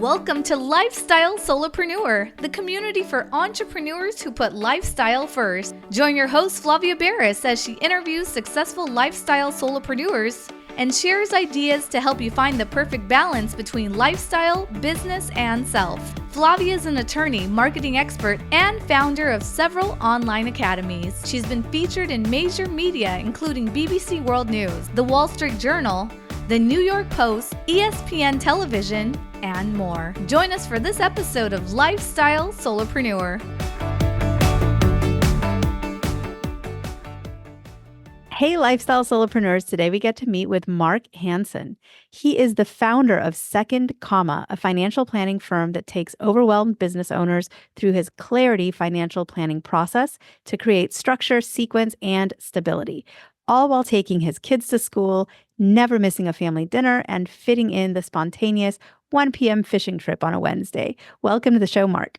Welcome to Lifestyle Solopreneur, the community for entrepreneurs who put lifestyle first. Join your host, Flavia Barris, as she interviews successful lifestyle solopreneurs and shares ideas to help you find the perfect balance between lifestyle, business, and self. Flavia is an attorney, marketing expert, and founder of several online academies. She's been featured in major media, including BBC World News, The Wall Street Journal, The New York Post, ESPN Television, and more. Join us for this episode of Lifestyle Solopreneur. Hey, Lifestyle Solopreneurs. Today we get to meet with Mark Hansen. He is the founder of Second Comma, a financial planning firm that takes overwhelmed business owners through his Clarity financial planning process to create structure, sequence, and stability, all while taking his kids to school, never missing a family dinner, and fitting in the spontaneous 1 p.m. fishing trip on a Wednesday. Welcome to the show, Mark.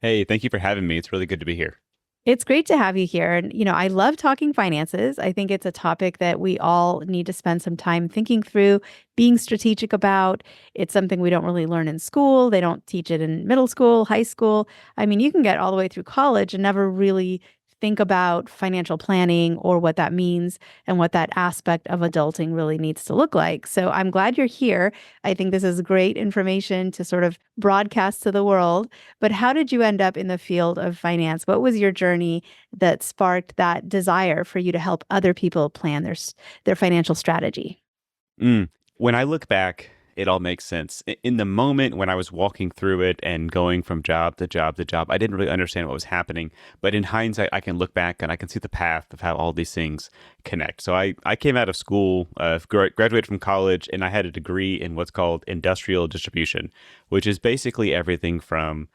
Hey, thank you for having me. It's really good to be here. It's great to have you here. And, I love talking finances. I think it's a topic that we all need to spend some time thinking through, being strategic about. It's something we don't really learn in school. They don't teach it in middle school, high school. I mean, you can get all the way through college and never really think about financial planning or what that means and what that aspect of adulting really needs to look like. So I'm glad you're here. I think this is great information to sort of broadcast to the world. But how did you end up in the field of finance? What was your journey that sparked that desire for you to help other people plan their financial strategy? When I look back, it all makes sense. In the moment when I was walking through it and going from job to job to job, I didn't really understand what was happening. But in hindsight, I can look back and I can see the path of how all these things connect. So I came out of school, graduated from college, and I had a degree in what's called industrial distribution, which is basically everything from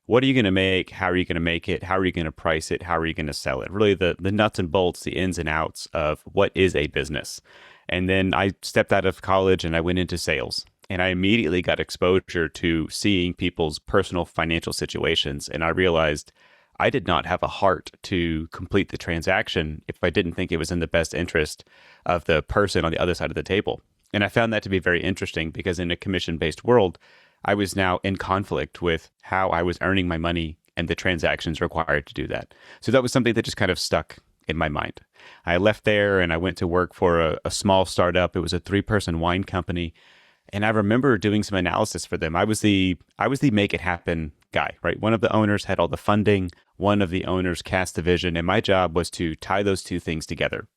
what are you going to make? How are you going to make it? How are you going to price it? How are you going to sell it? Really the nuts and bolts, the ins and outs of what is a business. And then I stepped out of college and I went into sales. And I immediately got exposure to seeing people's personal financial situations. And I realized I did not have a heart to complete the transaction if I didn't think it was in the best interest of the person on the other side of the table. And I found that to be very interesting because in a commission-based world, I was now in conflict with how I was earning my money and the transactions required to do that. So that was something that just kind of stuck in my mind. I left there and I went to work for a small startup. It was a 3-person wine company. And I remember doing some analysis for them. I was the make it happen guy, right? One of the owners had all the funding. One of the owners cast the vision. And my job was to tie those two things together.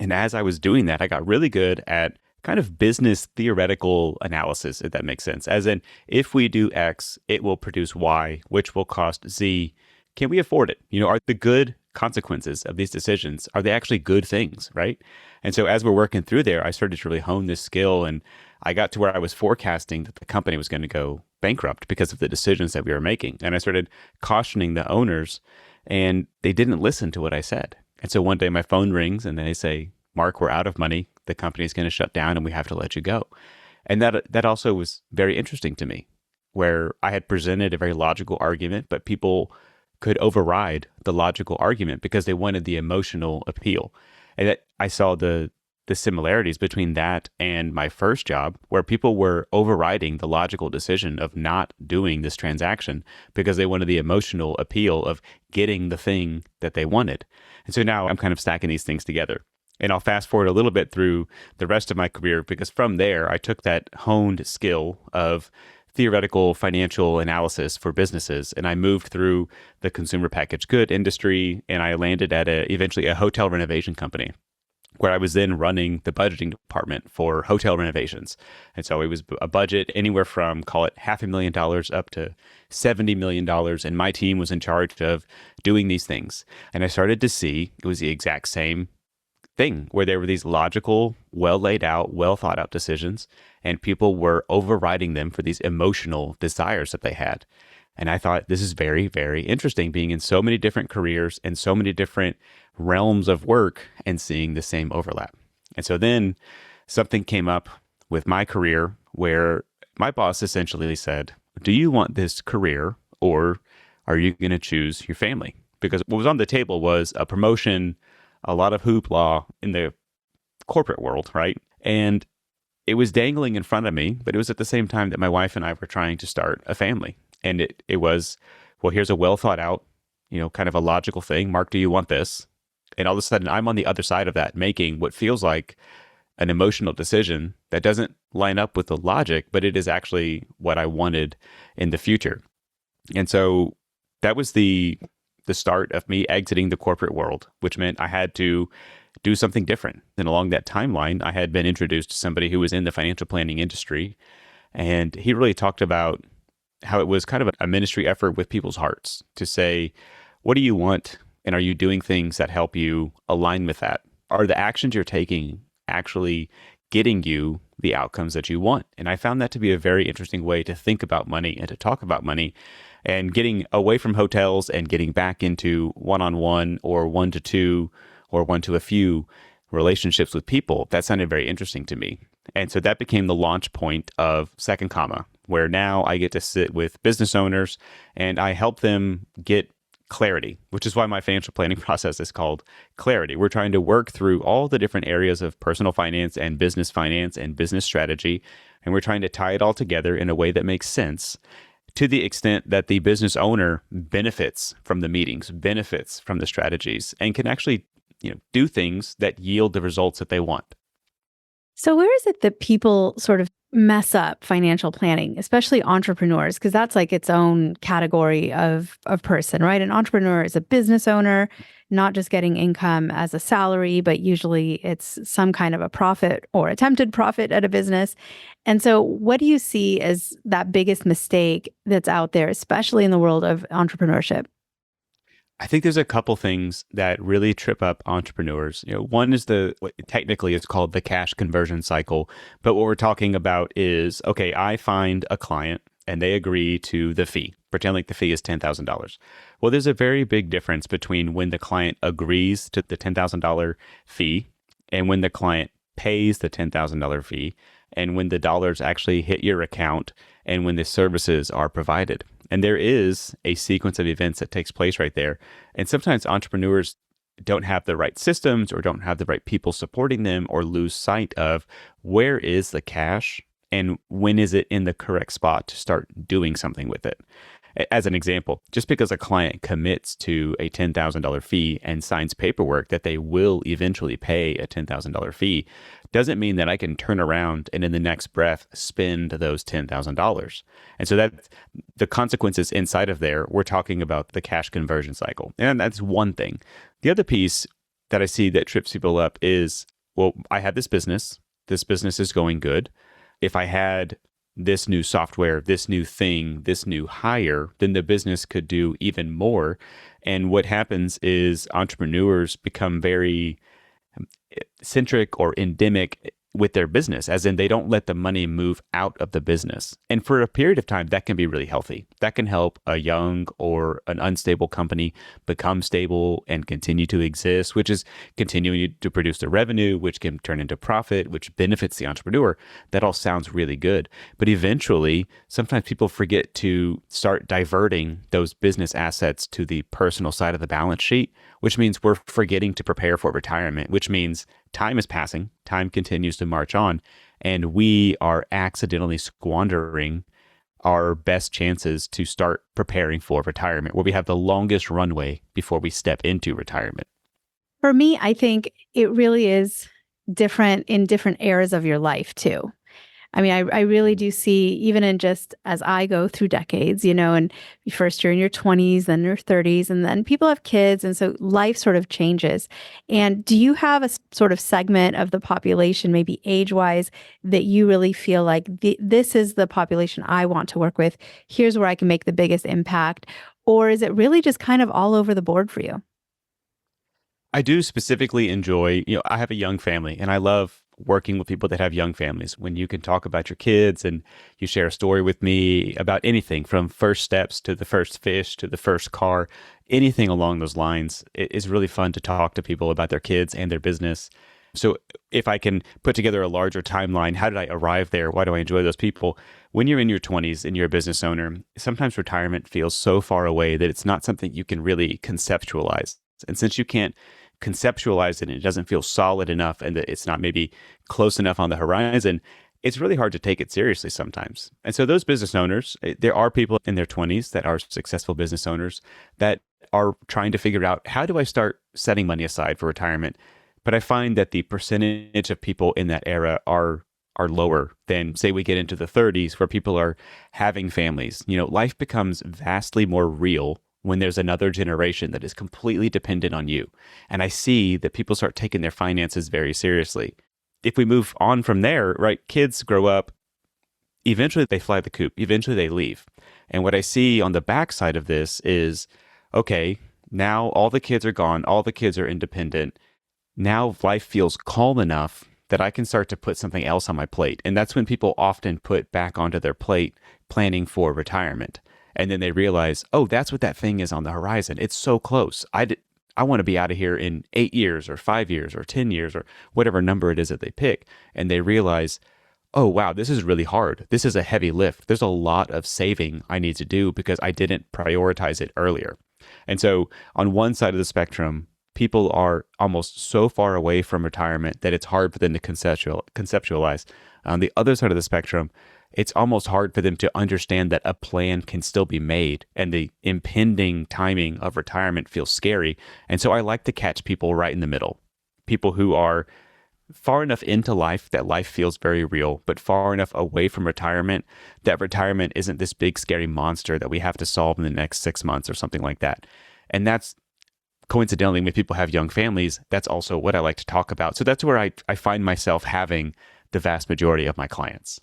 And as I was doing that, I got really good at kind of business theoretical analysis, if that makes sense. As in, if we do X, it will produce Y, which will cost Z. Can we afford it? Are the good consequences of these decisions, are they actually good things, right? And so as we're working through there, I started to really hone this skill, and I got to where I was forecasting that the company was going to go bankrupt because of the decisions that we were making. And I started cautioning the owners, and they didn't listen to what I said. And so one day my phone rings and they say, "Mark, we're out of money. The company's going to shut down and we have to let you go." And that also was very interesting to me, where I had presented a very logical argument, but people could override the logical argument because they wanted the emotional appeal. And that I saw the similarities between that and my first job, where people were overriding the logical decision of not doing this transaction because they wanted the emotional appeal of getting the thing that they wanted. And so now I'm kind of stacking these things together. And I'll fast forward a little bit through the rest of my career, because from there, I took that honed skill of theoretical financial analysis for businesses, and I moved through the consumer packaged good industry, and I landed at eventually a hotel renovation company, where I was then running the budgeting department for hotel renovations. And so it was a budget anywhere from, call it $500,000 up to $70 million. And my team was in charge of doing these things. And I started to see it was the exact same thing, where there were these logical, well laid out, well thought out decisions, and people were overriding them for these emotional desires that they had. And I thought, this is very, very interesting, being in so many different careers and so many different realms of work and seeing the same overlap. And so then something came up with my career where my boss essentially said, "Do you want this career, or are you going to choose your family?" Because what was on the table was a promotion, a lot of hoopla in the corporate world, right? And it was dangling in front of me, but it was at the same time that my wife and I were trying to start a family. And it was, well, here's a well thought out, kind of a logical thing. Mark, do you want this? And all of a sudden I'm on the other side of that, making what feels like an emotional decision that doesn't line up with the logic, but it is actually what I wanted in the future. And so that was the start of me exiting the corporate world, which meant I had to do something different. And along that timeline, I had been introduced to somebody who was in the financial planning industry. And he really talked about how it was kind of a ministry effort with people's hearts to say, what do you want? And are you doing things that help you align with that? Are the actions you're taking actually getting you the outcomes that you want? And I found that to be a very interesting way to think about money and to talk about money, and getting away from hotels and getting back into one-on-one or one-to-two or one-to-a-few relationships with people. That sounded very interesting to me. And so that became the launch point of Second Comma, where now I get to sit with business owners and I help them get clarity, which is why my financial planning process is called Clarity. We're trying to work through all the different areas of personal finance and business strategy, and we're trying to tie it all together in a way that makes sense, to the extent that the business owner benefits from the meetings, benefits from the strategies, and can actually, do things that yield the results that they want. So where is it that people sort of mess up financial planning, especially entrepreneurs? Because that's like its own category of person, right? An entrepreneur is a business owner, not just getting income as a salary, but usually it's some kind of a profit or attempted profit at a business. And so what do you see as that biggest mistake that's out there, especially in the world of entrepreneurship? I think there's a couple things that really trip up entrepreneurs. One is what technically it's called the cash conversion cycle. But what we're talking about is, okay, I find a client and they agree to the fee. Pretend like the fee is $10,000. Well, there's a very big difference between when the client agrees to the $10,000 fee and when the client pays the $10,000 fee and when the dollars actually hit your account and when the services are provided. And there is a sequence of events that takes place right there. And sometimes entrepreneurs don't have the right systems or don't have the right people supporting them, or lose sight of where is the cash and when is it in the correct spot to start doing something with it. As an example, just because a client commits to a $10,000 fee and signs paperwork that they will eventually pay a $10,000 fee doesn't mean that I can turn around and in the next breath spend those $10,000. And so that the consequences inside of there, we're talking about the cash conversion cycle. And that's one thing. The other piece that I see that trips people up is, well, I have this business. This business is going good. If I had this new software, this new thing, this new hire, then the business could do even more. And what happens is entrepreneurs become very centric or endemic with their business, as in they don't let the money move out of the business. And for a period of time, that can be really healthy. That can help a young or an unstable company become stable and continue to exist, which is continuing to produce the revenue, which can turn into profit, which benefits the entrepreneur. That all sounds really good. But eventually, sometimes people forget to start diverting those business assets to the personal side of the balance sheet, which means we're forgetting to prepare for retirement, which means time is passing, time continues to march on, and we are accidentally squandering our best chances to start preparing for retirement, where we have the longest runway before we step into retirement. For me, I think it really is different in different eras of your life too. I mean, I really do see, even in just as I go through decades, and first you're in your 20s, then your 30s, and then people have kids. And so life sort of changes. And do you have a sort of segment of the population, maybe age-wise, that you really feel like this is the population I want to work with? Here's where I can make the biggest impact. Or is it really just kind of all over the board for you? I do specifically enjoy, I have a young family and I love working with people that have young families. When you can talk about your kids and you share a story with me about anything from first steps to the first fish to the first car, anything along those lines, it is really fun to talk to people about their kids and their business. So if I can put together a larger timeline, how did I arrive there? Why do I enjoy those people? When you're in your 20s and you're a business owner, sometimes retirement feels so far away that it's not something you can really conceptualize. And since you can't conceptualize it and it doesn't feel solid enough and that it's not maybe close enough on the horizon, it's really hard to take it seriously sometimes. And so those business owners, there are people in their 20s that are successful business owners that are trying to figure out, how do I start setting money aside for retirement? But I find that the percentage of people in that era are lower than, say, we get into the 30s where people are having families. Life becomes vastly more real when there's another generation that is completely dependent on you. And I see that people start taking their finances very seriously. If we move on from there, right, kids grow up, eventually they fly the coop, eventually they leave. And what I see on the backside of this is, okay, now all the kids are gone, all the kids are independent. Now life feels calm enough that I can start to put something else on my plate. And that's when people often put back onto their plate planning for retirement. And then they realize, oh, that's what that thing is on the horizon. It's so close. I want to be out of here in 8 years or 5 years or 10 years or whatever number it is that they pick. And they realize, oh, wow, this is really hard. This is a heavy lift. There's a lot of saving I need to do because I didn't prioritize it earlier. And so on one side of the spectrum, people are almost so far away from retirement that it's hard for them to conceptualize. On the other side of the spectrum, it's almost hard for them to understand that a plan can still be made, and the impending timing of retirement feels scary. And so I like to catch people right in the middle, people who are far enough into life that life feels very real, but far enough away from retirement that retirement isn't this big scary monster that we have to solve in the next 6 months or something like that. And that's coincidentally, when people have young families, that's also what I like to talk about. So that's where I find myself having the vast majority of my clients.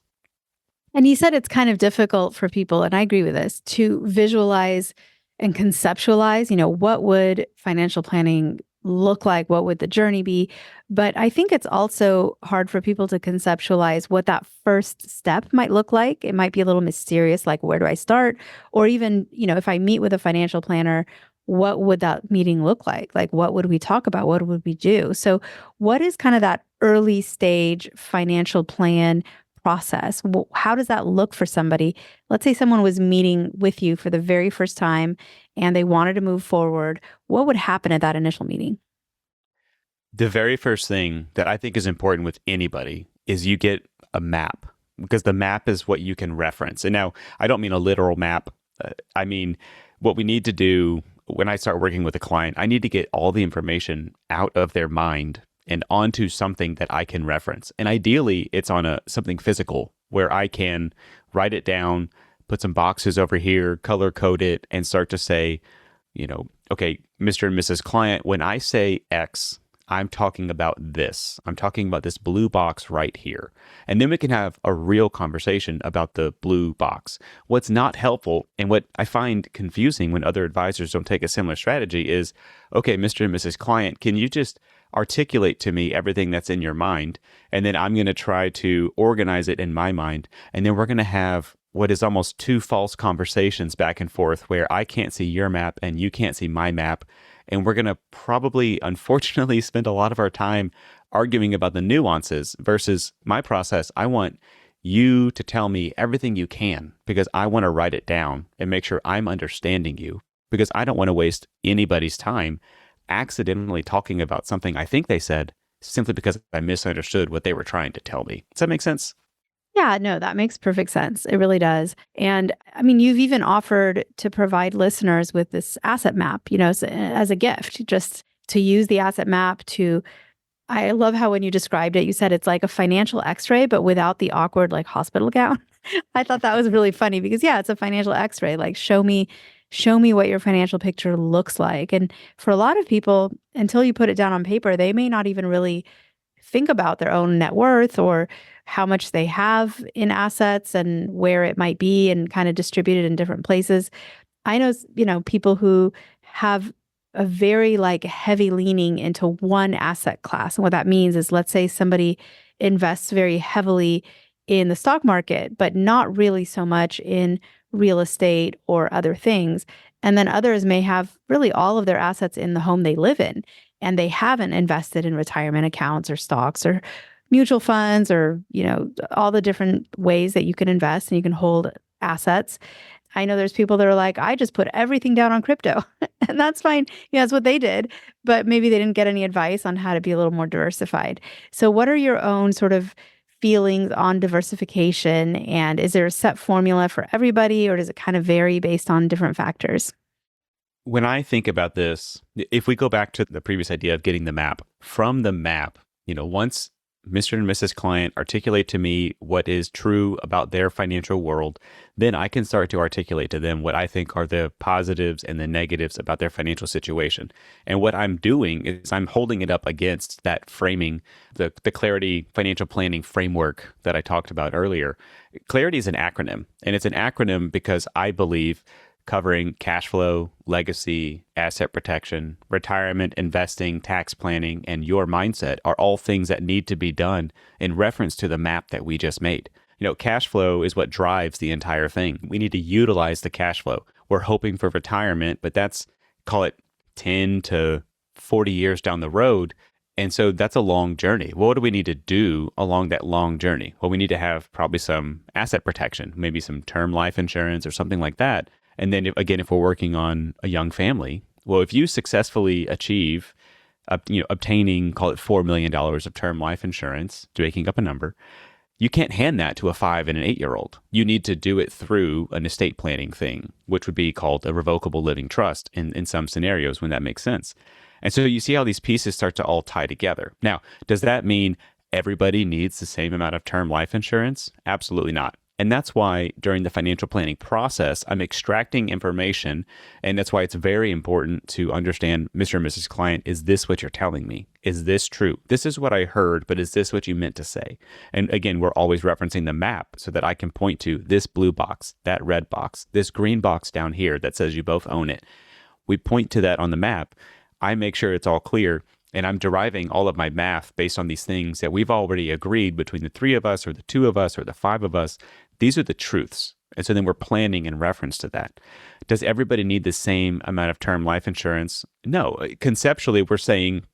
And you said it's kind of difficult for people, and I agree with this, to visualize and conceptualize, what would financial planning look like? What would the journey be? But I think it's also hard for people to conceptualize what that first step might look like. It might be a little mysterious, like, where do I start? Or even, if I meet with a financial planner, what would that meeting look like? Like, what would we talk about? What would we do? So what is kind of that early stage financial plan process? How does that look for somebody? Let's say someone was meeting with you for the very first time and they wanted to move forward. What would happen at that initial meeting? The very first thing that I think is important with anybody is you get a map, because the map is what you can reference. And now I don't mean a literal map. I mean, what we need to do when I start working with a client, I need to get all the information out of their mind and onto something that I can reference. And ideally, it's on something physical where I can write it down, put some boxes over here, color code it, and start to say, okay, Mr. and Mrs. Client, when I say X, I'm talking about this. I'm talking about this blue box right here. And then we can have a real conversation about the blue box. What's not helpful, and what I find confusing when other advisors don't take a similar strategy is, okay, Mr. and Mrs. Client, can you just articulate to me everything that's in your mind? And then I'm going to try to organize it in my mind. And then we're going to have what is almost two false conversations back and forth where I can't see your map and you can't see my map. And we're going to probably, unfortunately, spend a lot of our time arguing about the nuances versus my process. I want you to tell me everything you can because I want to write it down and make sure I'm understanding you, because I don't want to waste anybody's time accidentally talking about something I think they said simply because I misunderstood what they were trying to tell me. Does that make sense? Yeah, no, that makes perfect sense. It really does. And I mean, you've even offered to provide listeners with this asset map, as a gift, just to use the asset map to, I love how when you described it, you said it's like a financial x-ray, but without the awkward like hospital gown. I thought that was really funny because it's a financial x-ray. Like show me what your financial picture looks like. And for a lot of people, until you put it down on paper, they may not even really think about their own net worth or how much they have in assets and where it might be and kind of distributed in different places. I know, people who have a very heavy leaning into one asset class. And what that means is, let's say somebody invests very heavily in the stock market, but not really so much in real estate or other things. And then others may have really all of their assets in the home they live in, and they haven't invested in retirement accounts or stocks or mutual funds or, all the different ways that you can invest and you can hold assets. I know there's people that are like, I just put everything down on crypto and that's fine. That's what they did, but maybe they didn't get any advice on how to be a little more diversified. So what are your own sort of feelings on diversification? And is there a set formula for everybody, or does it kind of vary based on different factors? When I think about this, if we go back to the previous idea of getting the map, from the map, once Mr. and Mrs. Client articulate to me what is true about their financial world, then I can start to articulate to them what I think are the positives and the negatives about their financial situation. And what I'm doing is I'm holding it up against that framing, the Clarity financial planning framework that I talked about earlier. Clarity is an acronym, and it's an acronym because I believe covering cash flow, legacy, asset protection, retirement, investing, tax planning, and your mindset are all things that need to be done in reference to the map that we just made. Cash flow is what drives the entire thing. We need to utilize the cash flow. We're hoping for retirement, but that's, call it 10 to 40 years down the road. And so that's a long journey. What do we need to do along that long journey? Well, we need to have probably some asset protection, maybe some term life insurance or something like that. And then if we're working on a young family, well, if you successfully achieve, obtaining, call it $4 million of term life insurance, making up a number, you can't hand that to a 5 and an 8-year-old. You need to do it through an estate planning thing, which would be called a revocable living trust in some scenarios when that makes sense. And so you see how these pieces start to all tie together. Now, does that mean everybody needs the same amount of term life insurance? Absolutely not. And that's why during the financial planning process, I'm extracting information. And that's why it's very important to understand, Mr. and Mrs. Client, is this what you're telling me? Is this true? This is what I heard, but is this what you meant to say? And again, we're always referencing the map so that I can point to this blue box, that red box, this green box down here that says you both own it. We point to that on the map. I make sure it's all clear. And I'm deriving all of my math based on these things that we've already agreed between the 3 of us or the 2 of us or the 5 of us. These are the truths. And so then we're planning in reference to that. Does everybody need the same amount of term life insurance? No. Conceptually, we're saying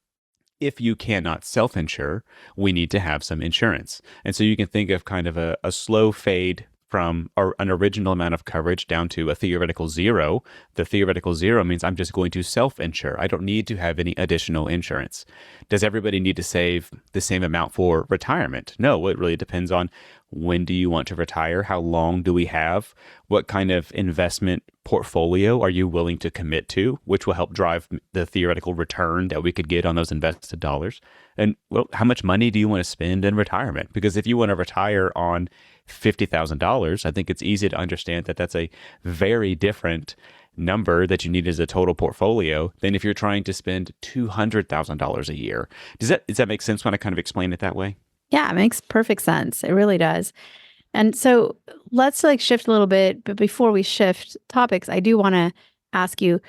if you cannot self-insure, we need to have some insurance. And so you can think of kind of a slow fade from an original amount of coverage down to a theoretical 0. The theoretical 0 means I'm just going to self-insure. I don't need to have any additional insurance. Does everybody need to save the same amount for retirement? No, it really depends on when do you want to retire? How long do we have? What kind of investment portfolio are you willing to commit to, which will help drive the theoretical return that we could get on those invested dollars? And well, how much money do you want to spend in retirement? Because if you want to retire on $50,000, I think it's easy to understand that that's a very different number that you need as a total portfolio than if you're trying to spend $200,000 a year. Does that make sense when I kind of explain it that way? Yeah, it makes perfect sense. It really does. And so let's shift a little bit. But before we shift topics, I do want to ask you,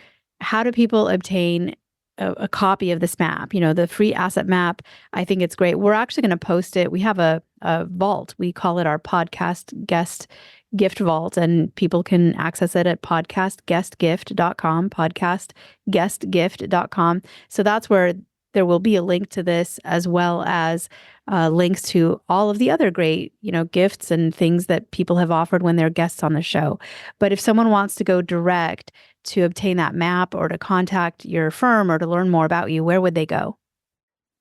how do people obtain a copy of this map? The free asset map. I think it's great. We're actually going to post it. We have a vault. We call it our podcast guest gift vault, and people can access it at podcastguestgift.com, podcastguestgift.com. So that's where there will be a link to this, as well as links to all of the other great, gifts and things that people have offered when they're guests on the show. But if someone wants to go direct to obtain that map or to contact your firm or to learn more about you, where would they go?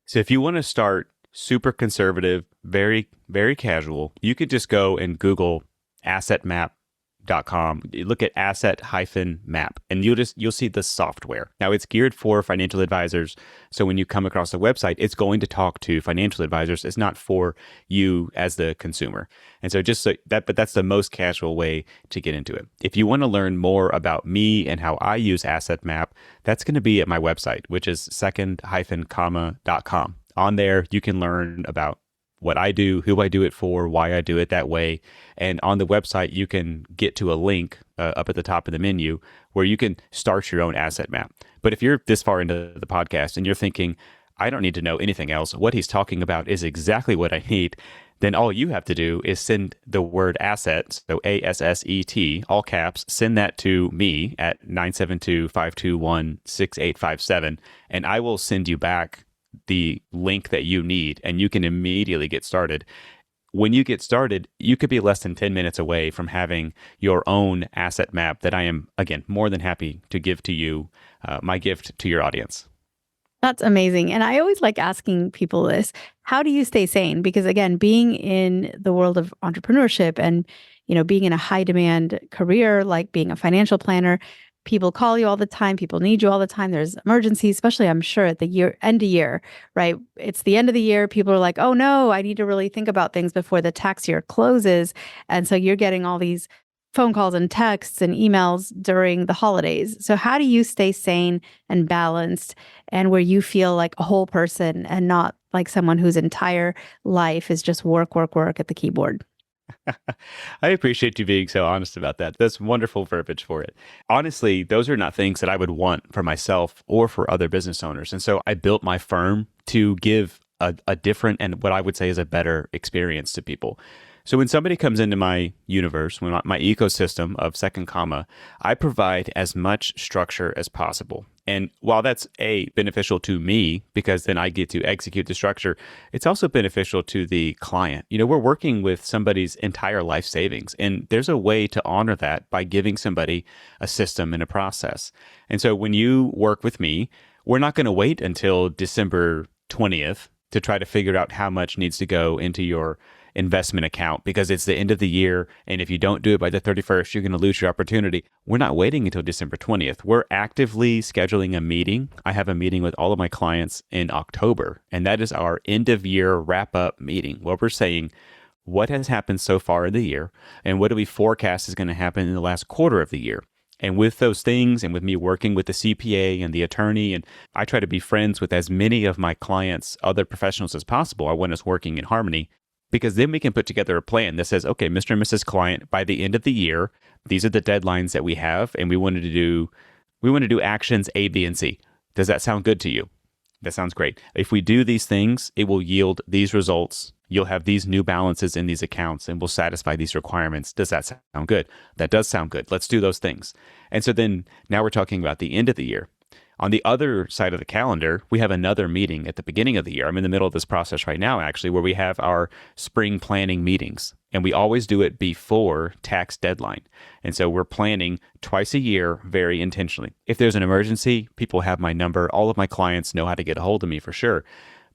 So if you want to start super conservative, very, very casual, you could just go and Google assetmap.com. You look at asset-map, and you'll see the software. Now, it's geared for financial advisors. So when you come across the website, it's going to talk to financial advisors. It's not for you as the consumer. And so but that's the most casual way to get into it. If you want to learn more about me and how I use AssetMap, that's going to be at my website, which is second-comma.com. On there, you can learn about what I do, who I do it for, why I do it that way. And on the website, you can get to a link up at the top of the menu where you can start your own asset map. But if you're this far into the podcast and you're thinking, I don't need to know anything else, what he's talking about is exactly what I need, then all you have to do is send the word asset, so ASSET, all caps, send that to me at 972-521-6857, and I will send you back the link that you need, and you can immediately get started. When you get started, you could be less than 10 minutes away from having your own asset map that I am, again, more than happy to give to you, my gift to your audience. That's amazing. And I always like asking people this. How do you stay sane? Because again, being in the world of entrepreneurship and, being in a high demand career, like being a financial planner, people call you all the time. People need you all the time. There's emergencies, especially I'm sure at the end of year, right? It's the end of the year. People are like, oh no, I need to really think about things before the tax year closes. And so you're getting all these phone calls and texts and emails during the holidays. So how do you stay sane and balanced and where you feel like a whole person and not like someone whose entire life is just work, work, work at the keyboard? I appreciate you being so honest about that. That's wonderful verbiage for it. Honestly, those are not things that I would want for myself or for other business owners. And so I built my firm to give a different and what I would say is a better experience to people. So when somebody comes into my universe, when my ecosystem of Second Comma, I provide as much structure as possible. And while that's beneficial to me because then I get to execute the structure, it's also beneficial to the client. We're working with somebody's entire life savings, and there's a way to honor that by giving somebody a system and a process. And so when you work with me, we're not going to wait until December 20th to try to figure out how much needs to go into your investment account because it's the end of the year. And if you don't do it by the 31st, you're going to lose your opportunity. We're not waiting until December 20th. We're actively scheduling a meeting. I have a meeting with all of my clients in October, and that is our end of year wrap up meeting where we're saying what has happened so far in the year and what do we forecast is going to happen in the last quarter of the year. And with those things and with me working with the CPA and the attorney, and I try to be friends with as many of my clients, other professionals as possible. I want us working in harmony because then we can put together a plan that says, okay, Mr. and Mrs. Client, by the end of the year, these are the deadlines that we have. And we want to do actions A, B, and C. Does that sound good to you? That sounds great. If we do these things, it will yield these results. You'll have these new balances in these accounts and we'll satisfy these requirements. Does that sound good? That does sound good. Let's do those things. And so then now we're talking about the end of the year. On the other side of the calendar, we have another meeting at the beginning of the year. I'm in the middle of this process right now, actually, where we have our spring planning meetings. And we always do it before tax deadline. And so we're planning twice a year very intentionally. If there's an emergency, people have my number. All of my clients know how to get a hold of me for sure.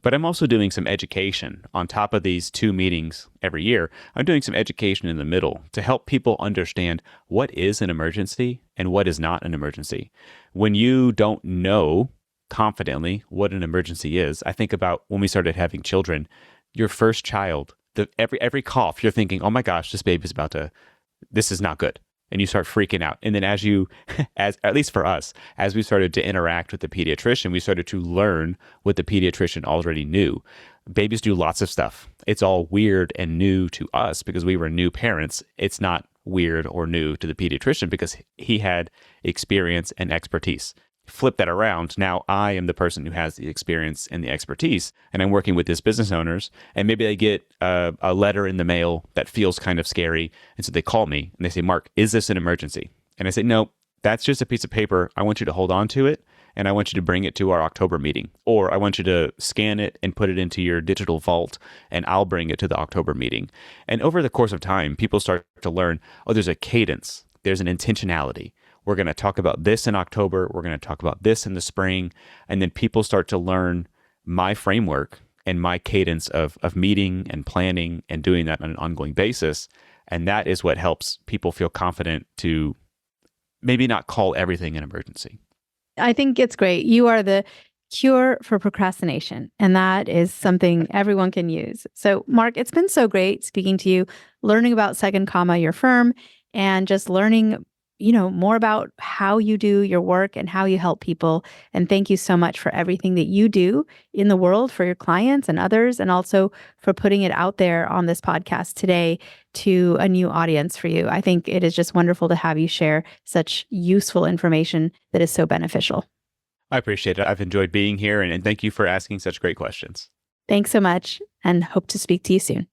But I'm also doing some education on top of these 2 meetings every year. I'm doing some education in the middle to help people understand what is an emergency and what is not an emergency. When you don't know confidently what an emergency is, I think about when we started having children, your first child, every cough, you're thinking, oh my gosh, this is not good. And you start freaking out. And then as at least for us, as we started to interact with the pediatrician, we started to learn what the pediatrician already knew. Babies do lots of stuff. It's all weird and new to us because we were new parents. It's not weird or new to the pediatrician because he had experience and expertise. Flip that around. Now I am the person who has the experience and the expertise, and I'm working with these business owners, and maybe they get a letter in the mail that feels kind of scary. And so they call me and they say, Mark, is this an emergency? And I say, no, that's just a piece of paper. I want you to hold on to it. And I want you to bring it to our October meeting, or I want you to scan it and put it into your digital vault, and I'll bring it to the October meeting. And over the course of time, people start to learn, oh, there's a cadence. There's an intentionality. We're going to talk about this in October. We're going to talk about this in the spring. And then people start to learn my framework and my cadence of meeting and planning and doing that on an ongoing basis. And that is what helps people feel confident to maybe not call everything an emergency. I think it's great. You are the cure for procrastination, and that is something everyone can use. So, Mark, it's been so great speaking to you, learning about Second Comma, your firm, and just learning more about how you do your work and how you help people. And thank you so much for everything that you do in the world for your clients and others, and also for putting it out there on this podcast today to a new audience for you. I think it is just wonderful to have you share such useful information that is so beneficial. I appreciate it. I've enjoyed being here, and thank you for asking such great questions. Thanks so much, and hope to speak to you soon.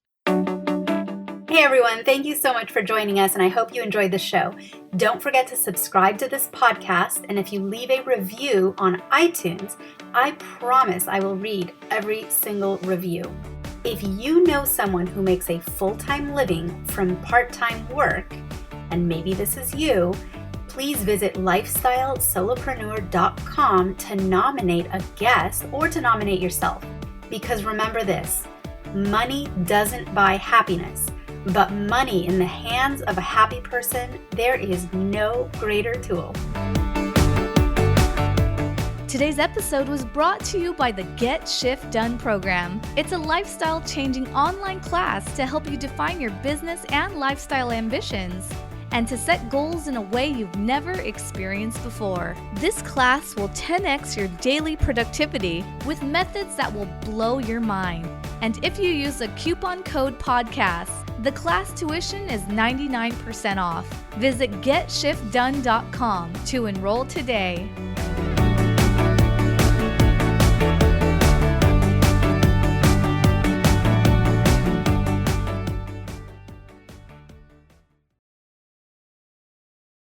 Hey everyone, thank you so much for joining us, and I hope you enjoyed the show. Don't forget to subscribe to this podcast, and if you leave a review on iTunes, I promise I will read every single review. If you know someone who makes a full-time living from part-time work, and maybe this is you, please visit lifestylesolopreneur.com to nominate a guest or to nominate yourself. Because remember this, money doesn't buy happiness, but money in the hands of a happy person, there is no greater tool. Today's episode was brought to you by the Get Shift Done program. It's a lifestyle-changing online class to help you define your business and lifestyle ambitions and to set goals in a way you've never experienced before. This class will 10x your daily productivity with methods that will blow your mind. And if you use a coupon code podcast, the class tuition is 99% off. Visit GetShiftDone.com to enroll today.